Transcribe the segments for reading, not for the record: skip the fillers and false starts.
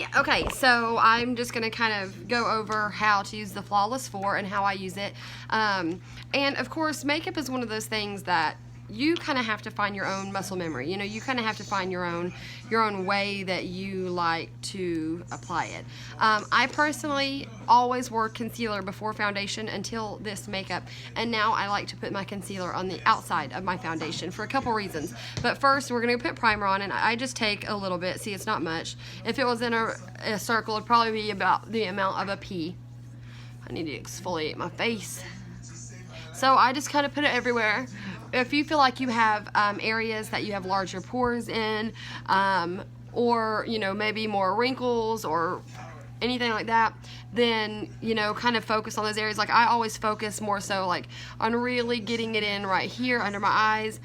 everybody. Okay, so I'm just going to kind of go over how to use the Flawless 4 and how I use it. And of course, makeup is one of those things that you kind of have to find your own muscle memory. You know, you kind of have to find your own way that you like to apply it. I personally always wore concealer before foundation until this makeup, and now I like to put my concealer on the outside of my foundation for a couple reasons. But first, we're going to put primer on, and I just take a little bit. See, it's not much. If it was in a circle, it'd probably be about the amount of a pea. I need to exfoliate my face. So I just kind of put it everywhere. If you feel like you have areas that you have larger pores in, or, you know, maybe more wrinkles or anything like that, then, you know, kind of focus on those areas. Like, I always focus more so like on really getting it in right here under my eyes,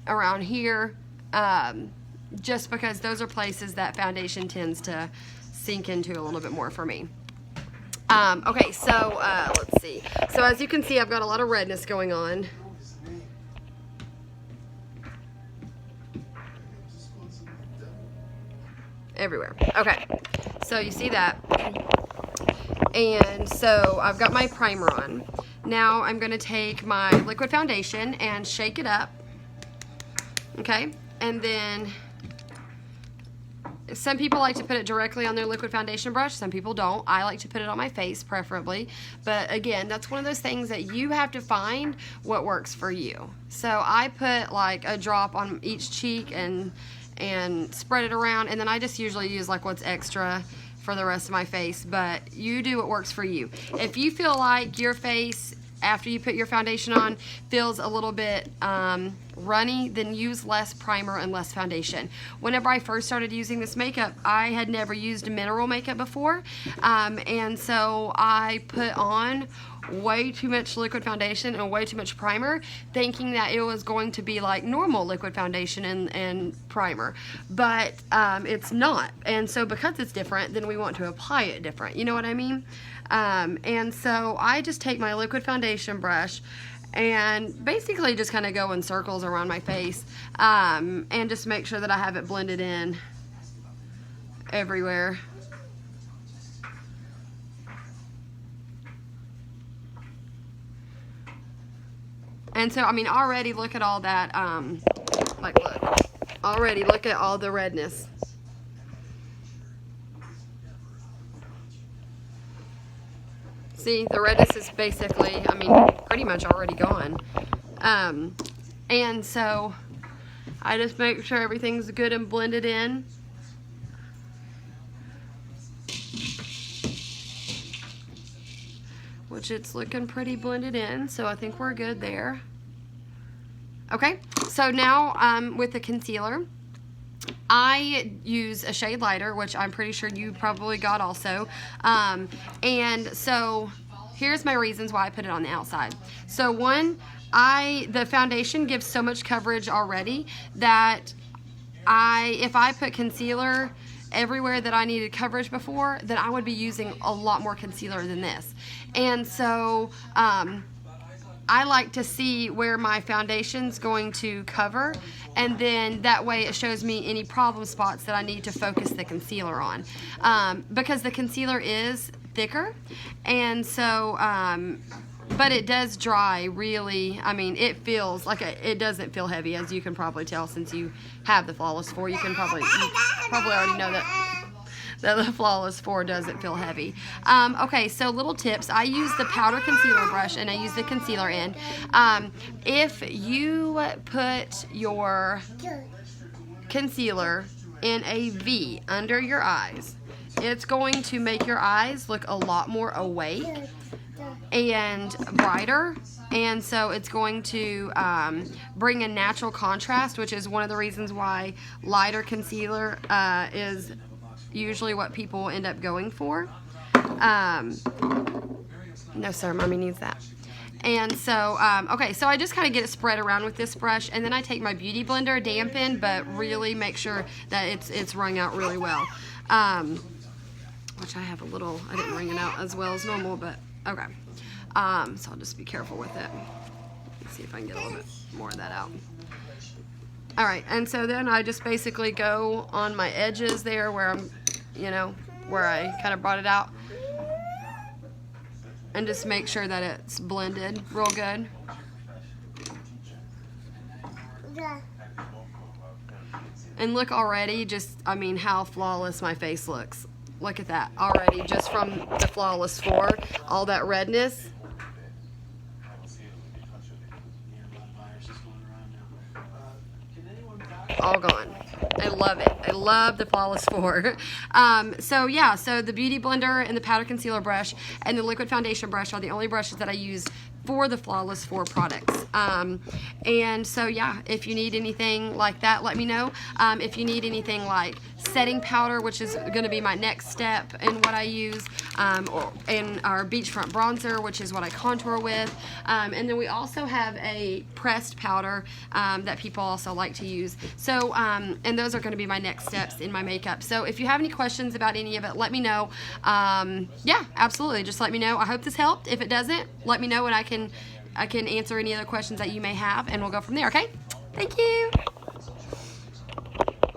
around here, just because those are places that foundation tends to sink into a little bit more for me. Okay, so let's see. So as you can see, I've got a lot of redness going on. Everywhere. Okay, so you see that, and so I've got my primer on. Now I'm going to take my liquid foundation and shake it up, okay, and then some people like to put it directly on their liquid foundation brush, some people don't. I like to put it on my face preferably, but again, that's one of those things that you have to find what works for you. So I put like a drop on each cheek and spread it around, and then I just usually use like what's extra for the rest of my face, but you do what works for you. If you feel like your face after you put your foundation on feels a little bit runny, then use less primer and less foundation. Whenever I first started using this makeup, I had never used mineral makeup before, and so I put on way too much liquid foundation and way too much primer, thinking that it was going to be like normal liquid foundation and primer, but it's not. And so because it's different, then we want to apply it different, you know what I mean? And so I just take my liquid foundation brush and basically just kind of go in circles around my face, and just make sure that I have it blended in everywhere. And so, I mean, already look at all that, like, look, already look at all the redness. See, the redness is basically, I mean, pretty much already gone. And so, I just make sure everything's good and blended in. Which it's looking pretty blended in, so I think we're good there. Okay, so now with the concealer, I use a shade lighter, which I'm pretty sure you probably got also. And so here's my reasons why I put it on the outside. So one, the foundation gives so much coverage already that if I put concealer everywhere that I needed coverage before, then I would be using a lot more concealer than this. And so I like to see where my foundation's going to cover, and then that way it shows me any problem spots that I need to focus the concealer on, because the concealer is thicker, and so but it does dry really. I mean, it feels like it doesn't feel heavy, as you can probably tell since you have the Flawless 4. You probably already know that the Flawless 4 doesn't feel heavy. Okay, so little tips. I use the powder concealer brush and I use the concealer in. If you put your concealer in a V under your eyes, it's going to make your eyes look a lot more awake and brighter, and so it's going to bring a natural contrast, which is one of the reasons why lighter concealer is usually what people end up going for. No sir, mommy needs that. And so, okay, so I just kind of get it spread around with this brush, and then I take my Beauty Blender, dampen, but really make sure that it's wrung out really well. Which I have a little, I didn't wring it out as well as normal, but okay. So I'll just be careful with it. Let's see if I can get a little bit more of that out. All right, and so then I just basically go on my edges there where I'm, you know, where I kind of brought it out. And just make sure that it's blended real good. And look already, just, I mean, how flawless my face looks. Look at that already, just from the Flawless 4, all that redness. All gone. I love it. I love the Flawless 4. So yeah, so the Beauty Blender and the Powder Concealer brush and the Liquid Foundation brush are the only brushes that I use for the Flawless 4 products. And so yeah, if you need anything like that, let me know. If you need anything like setting powder, which is going to be my next step in what I use, or in our Beachfront Bronzer, which is what I contour with. And then we also have a pressed powder that people also like to use. So, and those are going to be my next steps in my makeup. So if you have any questions about any of it, let me know. Yeah, absolutely. Just let me know. I hope this helped. If it doesn't, let me know and I can answer any other questions that you may have, and we'll go from there, okay? Thank you.